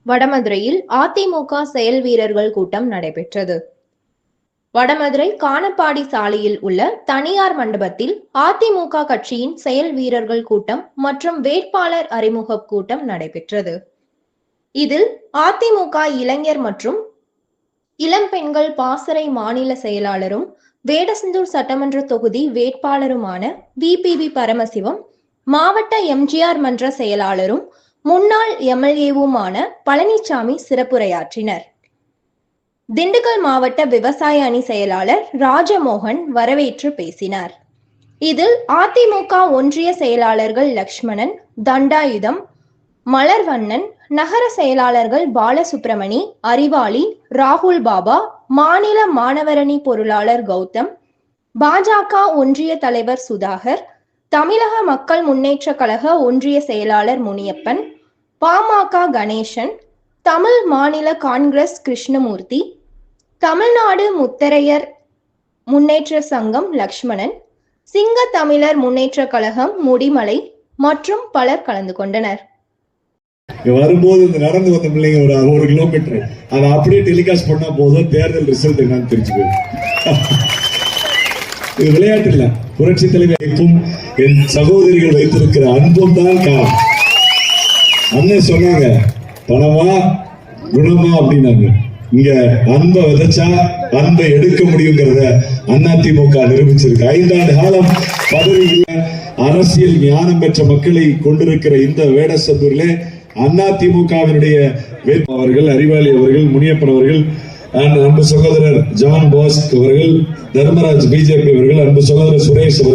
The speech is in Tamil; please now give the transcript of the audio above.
வடமதுரையில் அதிமுக செயல் வீரர்கள் கூட்டம் நடைபெற்றது. வடமதுரை கானப்பாடி சாலையில் உள்ள தனியார் மண்டபத்தில் அதிமுக கட்சியின் செயல் வீரர்கள் கூட்டம் மற்றும் வேட்பாளர் அறிமுக கூட்டம் நடைபெற்றது. இதில் அதிமுக இளைஞர் மற்றும் இளம் பெண்கள் பாசறை மாநில செயலாளரும் வேடசந்தூர் சட்டமன்ற தொகுதி வேட்பாளருமான VPB பரமசிவம், மாவட்ட MGR மன்ற செயலாளரும் முன்னாள் MLA-வுமான பழனிசாமி சிறப்புரையாற்றினர். திண்டுக்கல் மாவட்ட விவசாய அணி செயலாளர் ராஜமோகன் வரவேற்று பேசினார். இதில் அதிமுக ஒன்றிய செயலாளர்கள் லட்சுமணன், தண்டாயுதம், மலர்வண்ணன், நகர செயலாளர்கள் பாலசுப்ரமணி, அறிவாளி, ராகுல் பாபா, மாநில மாணவரணி பொருளாளர் கௌதம், பாஜக ஒன்றிய தலைவர் சுதாகர், தமிழக மக்கள் முன்னேற்ற கழக ஒன்றிய செயலாளர் முனியப்பன், பாமக கணேசன், தமிழ் மாநில காங்கிரஸ் கிருஷ்ணமூர்த்தி, தமிழ்நாடு முத்தரையர் முன்னேற்ற சங்கம் லட்சுமணன், சிங்க தமிழர் முன்னேற்ற கழகம் முடிமலை மற்றும் பலர் கலந்து கொண்டனர். வரும்போது இந்த நடந்து வந்த பிள்ளைங்க ஒரு 1 கிலோமீட்டர் அதை அப்படியே டெலிகாஸ்ட் பண்ணா போதும், தேர்தல் ரிசல்ட் என்னன்னு தெரிஞ்சுக்கோ. இது விளையாட்டு இல்ல, புரட்சி தலைவருக்கும் என் சகோதரிகள் வைத்திருக்கிற அன்பும் தான் காரணம். அண்ணன் சொன்னாங்க, பணமா குணமா அப்படின்னாங்க. இங்க அன்பை விதைச்சா அன்பை எடுக்க முடியுங்கிறத அதிமுக நிரூபிச்சிருக்கு. 5 ஆண்டு காலம் பதவியில் அரசியல் ஞானம் பெற்ற மக்களை கொண்டிருக்கிற இந்த வேடசந்தூரிலே அதிமுகவினுடைய அவர்கள், அறிவாளி அவர்கள், முனியப்பன் அவர்கள், அன்பு சகோதரர் ஜான் பாஸ்க் அவர்கள், தர்மராஜ் BJP அவர்கள், அன்பு சகோதரர் சுரேஷ் அவர்கள்